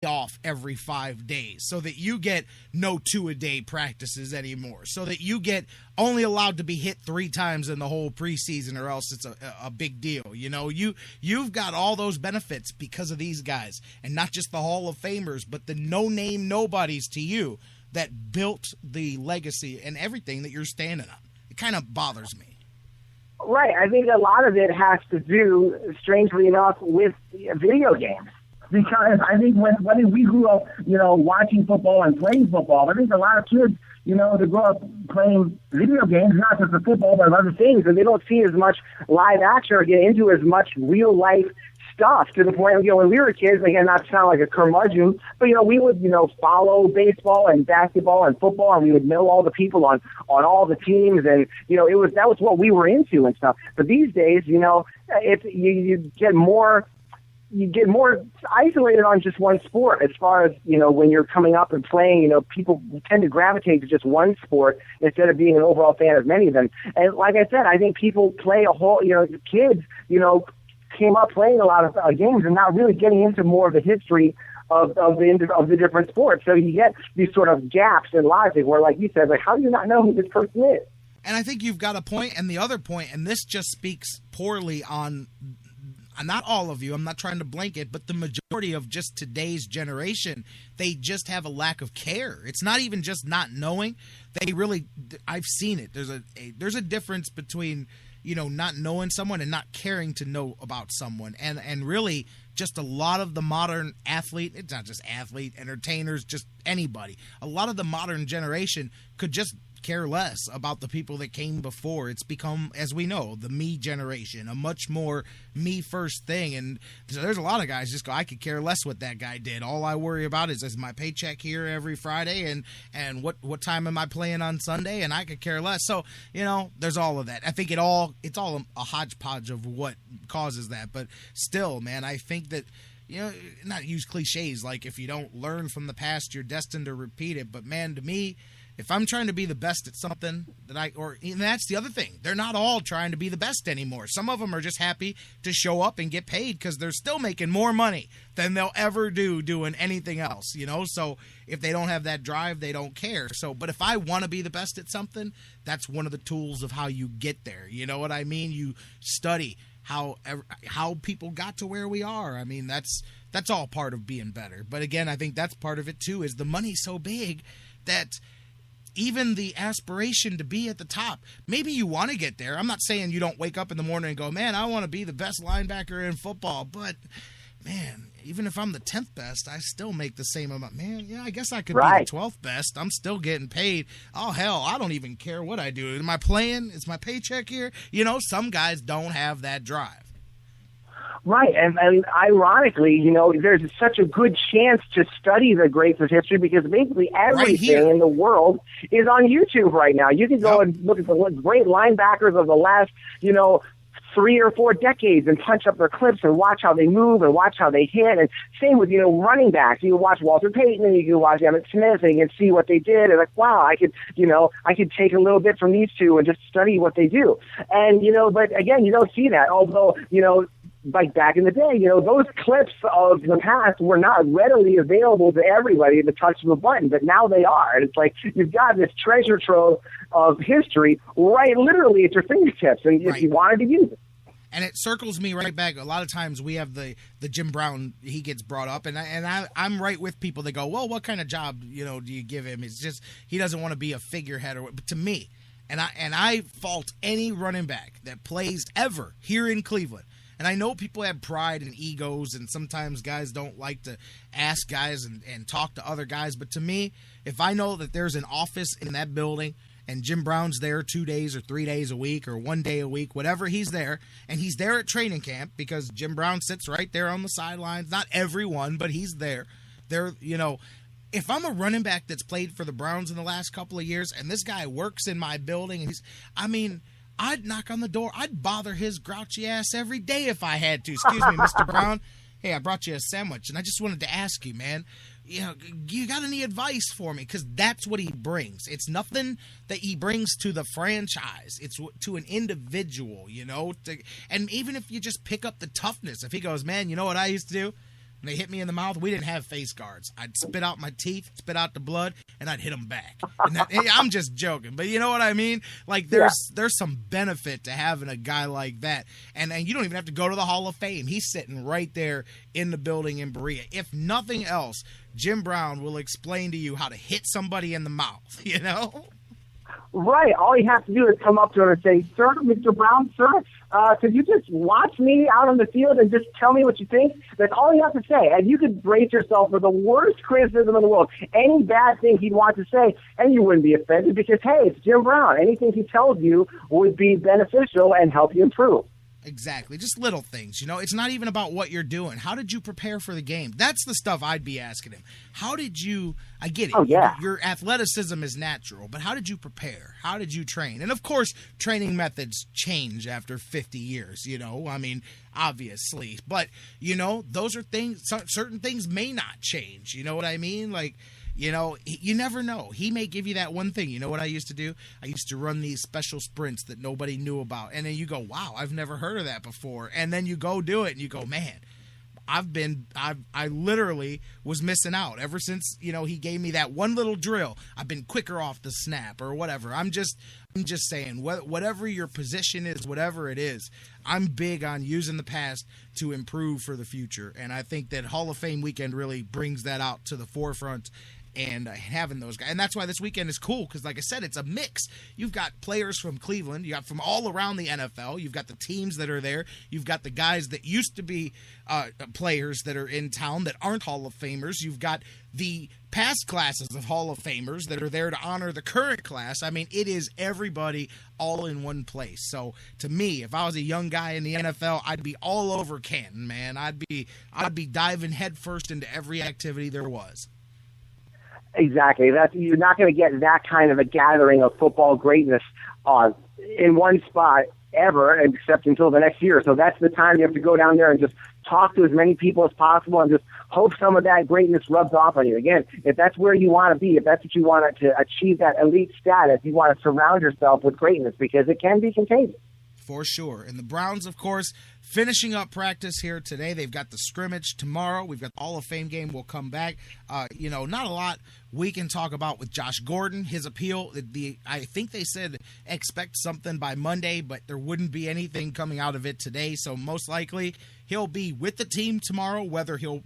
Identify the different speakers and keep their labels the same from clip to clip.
Speaker 1: off every 5 days so that you get no 2-a-day practices anymore, so that you get only allowed to be hit 3 times in the whole preseason, or else it's a big deal. You know, you've got all those benefits because of these guys, and not just the Hall of Famers, but the no-name nobodies to you that built the legacy and everything that you're standing on. It kind of bothers me.
Speaker 2: Right. I think a lot of it has to do, strangely enough, with video games. Because I think when we grew up, watching football and playing football, I think a lot of kids, they grow up playing video games, not just the football, but other things, and they don't see as much live action or get into as much real life stuff, to the point of, when we were kids, again, not to sound like a curmudgeon, but, we would, follow baseball and basketball and football, and we would know all the people on all the teams, and, that was what we were into and stuff. But these days, it's, you get more isolated on just one sport, as far as, when you're coming up and playing, people tend to gravitate to just one sport instead of being an overall fan of many of them. And like I said, I think people play a whole, kids, came up playing a lot of games and not really getting into more of the history of the different sports. So you get these sort of gaps in logic where, like you said, like, how do you not know who this person is?
Speaker 1: And I think you've got a point, and the other point, and this just speaks poorly on not all of you, I'm not trying to blanket, but the majority of just today's generation, they just have a lack of care. It's not even just not knowing. They really, I've seen it. There's a difference between, not knowing someone and not caring to know about someone. And really, just a lot of the modern athlete, it's not just athlete, entertainers, just anybody. A lot of the modern generation could just care less about the people that came before. It's become, as we know, the me generation, a much more me first thing. And so there's a lot of guys just go, I could care less what that guy did. All I worry about is my paycheck here every Friday and what time am I playing on Sunday, and I could care less. So, there's all of that. I think it's all a hodgepodge of what causes that. But still, man, I think that, not use cliches like if you don't learn from the past, you're destined to repeat it. But man, to me, if I'm trying to be the best at something and that's the other thing, they're not all trying to be the best anymore. Some of them are just happy to show up and get paid because they're still making more money than they'll ever do doing anything else, So if they don't have that drive, they don't care. So, but if I want to be the best at something, that's one of the tools of how you get there. You know what I mean? You study how people got to where we are. I mean, that's all part of being better. But again, I think that's part of it too, is the money's so big that even the aspiration to be at the top, maybe you want to get there. I'm not saying you don't wake up in the morning and go, man, I want to be the best linebacker in football. But, man, even if I'm the 10th best, I still make the same amount. Man, yeah, I guess I could be the 12th best. I'm still getting paid. Oh, hell, I don't even care what I do. Am I playing? Is my paycheck here? Some guys don't have that drive.
Speaker 2: Right, and ironically, there's such a good chance to study the greats of history because basically everything in the world is on YouTube right now. You can go and look at the great linebackers of the last, 3 or 4 decades and punch up their clips and watch how they move and watch how they hit. And same with, running backs. You can watch Walter Payton and you can watch Emmitt Smith and you can see what they did. And like, wow, I could take a little bit from these two and just study what they do. And, but again, you don't see that. Although, like back in the day, those clips of the past were not readily available to everybody at the touch of a button, but now they are. And it's like you've got this treasure trove of history right literally at your fingertips, and if you wanted to use it.
Speaker 1: And it circles me right back. A lot of times we have the Jim Brown, he gets brought up, and I'm right with people that go, well, what kind of job, do you give him? It's just he doesn't want to be a figurehead. But to me, and I fault any running back that plays ever here in Cleveland. And I know people have pride and egos, and sometimes guys don't like to ask guys and talk to other guys. But to me, if I know that there's an office in that building and Jim Brown's there 2 days or 3 days a week or 1 day a week, whatever, he's there, and he's there at training camp because Jim Brown sits right there on the sidelines. Not everyone, but he's there. If I'm a running back that's played for the Browns in the last couple of years and this guy works in my building, and I'd knock on the door. I'd bother his grouchy ass every day if I had to. Excuse me, Mr. Brown. Hey, I brought you a sandwich, and I just wanted to ask you, man, you got any advice for me? Because that's what he brings. It's nothing that he brings to the franchise. It's to an individual, and even if you just pick up the toughness, if he goes, man, you know what I used to do? When they hit me in the mouth, we didn't have face guards. I'd spit out my teeth, spit out the blood, and I'd hit them back. And I'm just joking, but you know what I mean? Like, there's some benefit to having a guy like that. And you don't even have to go to the Hall of Fame. He's sitting right there in the building in Berea. If nothing else, Jim Brown will explain to you how to hit somebody in the mouth, you know?
Speaker 2: Right. All you have to do is come up to him and say, "Sir, Mr. Brown, sir, could you just watch me out on the field and just tell me what you think?" That's all you have to say. And you could brace yourself for the worst criticism in the world, any bad thing he'd want to say, and you wouldn't be offended because, hey, it's Jim Brown. Anything he tells you would be beneficial and help you improve.
Speaker 1: Exactly. Just little things, you know. It's not even about what you're doing. How did you prepare for the game? That's the stuff I'd be asking him. How did you – I get it.
Speaker 2: Oh, yeah.
Speaker 1: Your athleticism is natural, but how did you prepare? How did you train? And, of course, training methods change after 50 years, you know. I mean, obviously. But, you know, those are things – certain things may not change. You know what I mean? Like – you know, you never know. He may give you that one thing. You know what I used to do? I used to run these special sprints that nobody knew about. And then you go, wow, I've never heard of that before. And then you go do it and you go, man, I literally was missing out ever since, you know, he gave me that one little drill. I've been quicker off the snap or whatever. I'm just saying, whatever your position is, whatever it is, I'm big on using the past to improve for the future. And I think that Hall of Fame weekend really brings that out to the forefront. And having those guys. And that's why this weekend is cool, because like I said, it's a mix. You've got players from Cleveland. You got from all around the NFL. You've got the teams that are there. You've got the guys that used to be players that are in town that aren't Hall of Famers. You've got the past classes of Hall of Famers that are there to honor the current class. I mean, it is everybody all in one place. So to me, if I was a young guy in the NFL, I'd be all over Canton, man. I'd be diving headfirst into every activity there was.
Speaker 2: Exactly. You're not going to get that kind of a gathering of football greatness in one spot ever, except until the next year. So that's the time you have to go down there and just talk to as many people as possible and just hope some of that greatness rubs off on you. Again, if that's where you want to be, if that's what you want to achieve, that elite status, you want to surround yourself with greatness because it can be contagious.
Speaker 1: For sure. And the Browns, of course, finishing up practice here today. They've got the scrimmage tomorrow. We've got the Hall of Fame game. We'll come back. You know, not a lot we can talk about with Josh Gordon, his appeal. I think they said expect something by Monday, but there wouldn't be anything coming out of it today. So most likely he'll be with the team tomorrow. Whether he'll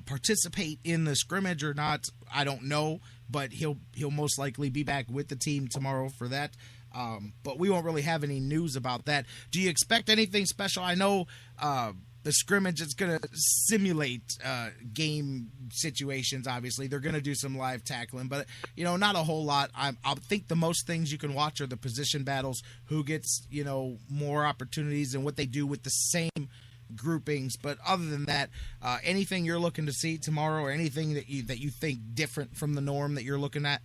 Speaker 1: participate in the scrimmage or not, I don't know. But he'll most likely be back with the team tomorrow for that. But we won't really have any news about that. Do you expect anything special? I know the scrimmage is going to simulate game situations, obviously. They're going to do some live tackling, but, you know, not a whole lot. I think the most things you can watch are the position battles, who gets, you know, more opportunities and what they do with the same groupings. But other than that, anything you're looking to see tomorrow or anything that you think different from the norm that you're looking at?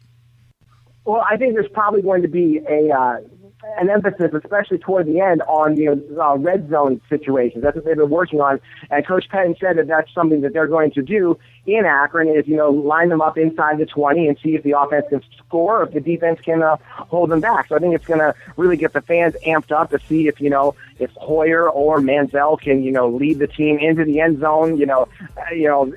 Speaker 2: Well, I think there's probably going to be an emphasis, especially toward the end, on red zone situations. That's what they've been working on. And Coach Pettin said that that's something that they're going to do in Akron is, line them up inside the 20 and see if the offense can score or if the defense can hold them back. So I think it's going to really get the fans amped up to see if Hoyer or Manziel can, lead the team into the end zone,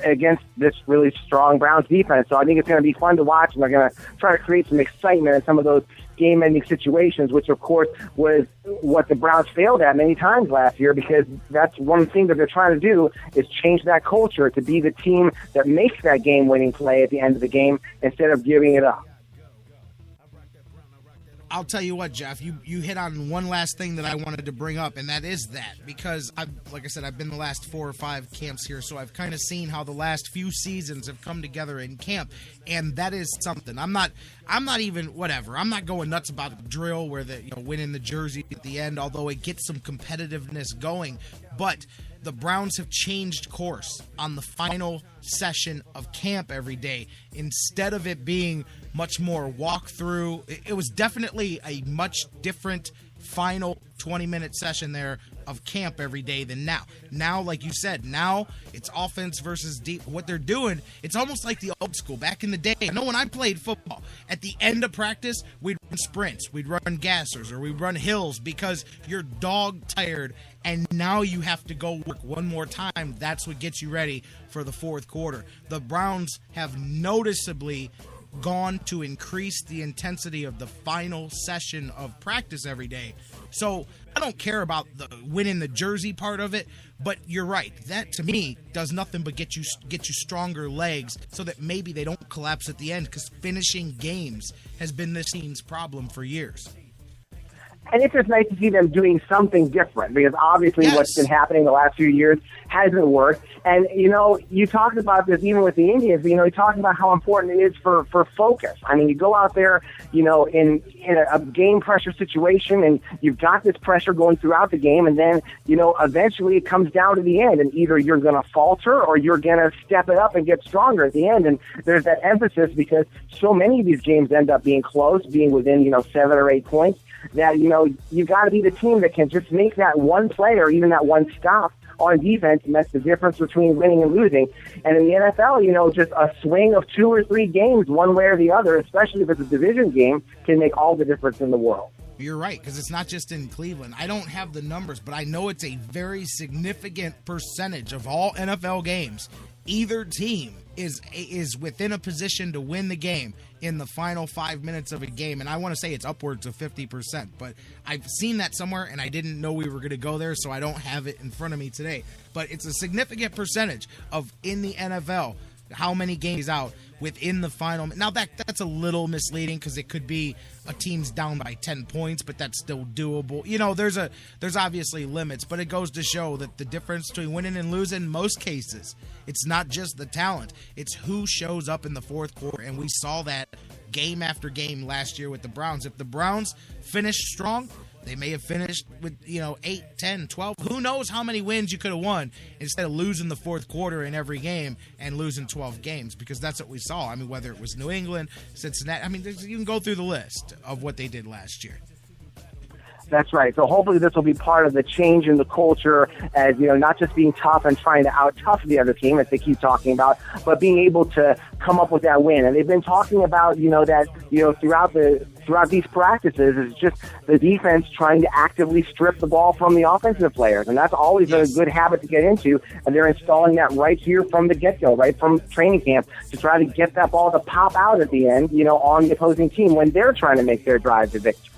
Speaker 2: against this really strong Browns defense. So I think it's going to be fun to watch, and they're going to try to create some excitement in some of those game-ending situations, which, of course, was what the Browns failed at many times last year, because that's one thing that they're trying to do is change that culture to be the team that makes that game-winning play at the end of the game instead of giving it up.
Speaker 1: I'll tell you what, Jeff, you hit on one last thing that I wanted to bring up, and that is that, because like I said, I've been the last 4 or 5 camps here, so I've kind of seen how the last few seasons have come together in camp, and that is something. I'm not even, whatever, I'm not going nuts about a drill where winning the jersey at the end, although it gets some competitiveness going, but the Browns have changed course on the final session of camp every day. Instead of it being much more walkthrough, it was definitely a much different final 20-minute session there of camp every day than now. Now, like you said, now it's offense versus deep. What they're doing, it's almost like the old school back in the day. I know when I played football, at the end of practice, we'd run sprints, we'd run gassers, or we'd run hills because you're dog tired, and now you have to go work one more time. That's what gets you ready for the fourth quarter. The Browns have noticeably gone to increase the intensity of the final session of practice every day. So I don't care about the winning the jersey part of it, but you're right. That to me does nothing but get you stronger legs so that maybe they don't collapse at the end, because finishing games has been this team's problem for years.
Speaker 2: And it's just nice to see them doing something different, because obviously what's been happening the last few years hasn't worked. And, you talked about this even with the Indians, but, you talked about how important it is for focus. I mean, you go out there, in a game pressure situation, and you've got this pressure going throughout the game, and then, eventually it comes down to the end, and either you're going to falter or you're going to step it up and get stronger at the end. And there's that emphasis, because so many of these games end up being close, being within, 7 or 8 points, that, you've got to be the team that can just make that one play or even that one stop on defense, and that's the difference between winning and losing. And in the NFL, just a swing of 2 or 3 games, one way or the other, especially if it's a division game, can make all the difference in the world.
Speaker 1: You're right, because it's not just in Cleveland. I don't have the numbers, but I know it's a very significant percentage of all NFL games. Either team is within a position to win the game in the final 5 minutes of a game, and I want to say it's upwards of 50%, but I've seen that somewhere, and I didn't know we were going to go there, so I don't have it in front of me today. But it's a significant percentage of, in the NFL, how many games out within the final. Now that's a little misleading, because it could be a team's down by 10 points, but that's still doable. There's obviously limits, but it goes to show that the difference between winning and losing, in most cases, it's not just the talent, it's who shows up in the fourth quarter. And we saw that game after game last year with the Browns. If the Browns finished strong, they may have finished with, 8, 10, 12. Who knows how many wins you could have won instead of losing the fourth quarter in every game and losing 12 games, because that's what we saw. I mean, whether it was New England, Cincinnati, I mean, you can go through the list of what they did last year.
Speaker 2: That's right. So hopefully this will be part of the change in the culture, as, not just being tough and trying to out-tough the other team, as they keep talking about, but being able to come up with that win. And they've been talking about, throughout these practices, is just the defense trying to actively strip the ball from the offensive players. And that's always a good habit to get into. And they're installing that right here from the get-go, right from training camp, to try to get that ball to pop out at the end, on the opposing team when they're trying to make their drive to victory.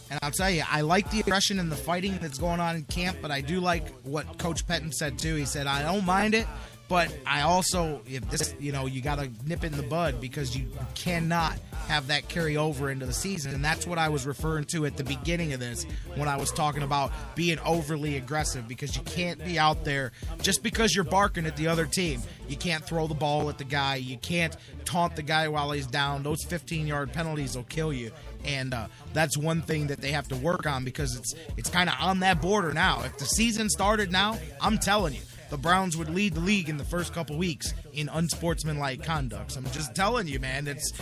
Speaker 1: And I'll tell you, I like the aggression and the fighting that's going on in camp, but I do like what Coach Pettin said too. He said, I don't mind it, but I also, if this, you got to nip it in the bud, because you cannot have that carry over into the season. And that's what I was referring to at the beginning of this when I was talking about being overly aggressive, because you can't be out there just because you're barking at the other team. You can't throw the ball at the guy. You can't taunt the guy while he's down. Those 15-yard penalties will kill you. And that's one thing that they have to work on, because it's kind of on that border now. If the season started now, I'm telling you, the Browns would lead the league in the first couple weeks in unsportsmanlike conducts. I'm just telling you, man, that's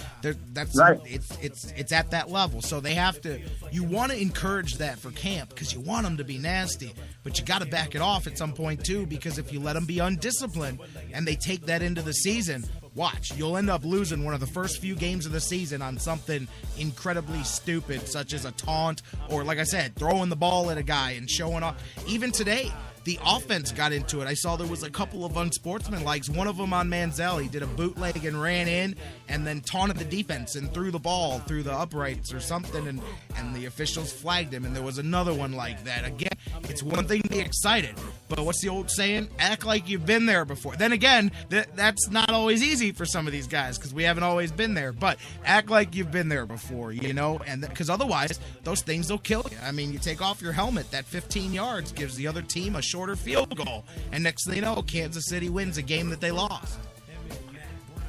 Speaker 2: right.
Speaker 1: It's at that level. So they have to. You want to encourage that for camp, because you want them to be nasty, but you got to back it off at some point too, because if you let them be undisciplined and they take that into the season, watch, you'll end up losing one of the first few games of the season on something incredibly stupid, such as a taunt, or, like I said, throwing the ball at a guy and showing off. Even today, the offense got into it. I saw there was a couple of unsportsmanlikes. One of them on Manziel. He did a bootleg and ran in and then taunted the defense and threw the ball through the uprights or something, and the officials flagged him. And there was another one like that. Again, it's one thing to be excited, but what's the old saying? Act like you've been there before. Then again, that's not always easy for some of these guys, because we haven't always been there. But act like you've been there before, and because otherwise, those things will kill you. I mean, you take off your helmet, that 15 yards gives the other team a shorter field goal, and next thing you know, Kansas City wins a game that they lost.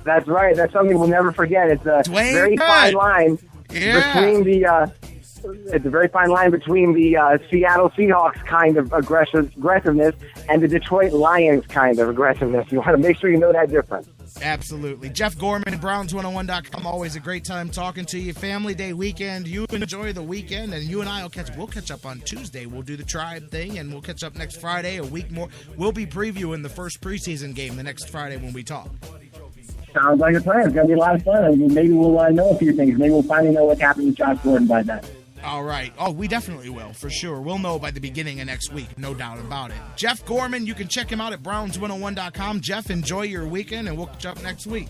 Speaker 2: That's right. That's something we'll never forget. It's a very fine line between the it's a very fine line between the Seattle Seahawks kind of aggressiveness and the Detroit Lions kind of aggressiveness. You want to make sure you know that difference.
Speaker 1: Absolutely. Jeff Gorman, Browns101.com. Always a great time talking to you. Family Day weekend. You enjoy the weekend, and you and I we'll catch up on Tuesday. We'll do the Tribe thing, and we'll catch up next Friday, a week more. We'll be previewing the first preseason game the next Friday when we talk.
Speaker 2: Sounds like a plan. It's going to be a lot of fun. I mean, maybe we'll know a few things. Maybe we'll finally know what happened with Josh Gordon by then.
Speaker 1: All right. Oh, we definitely will, for sure. We'll know by the beginning of next week, no doubt about it. Jeff Gorman, you can check him out at Browns101.com. Jeff, enjoy your weekend, and we'll catch up next week.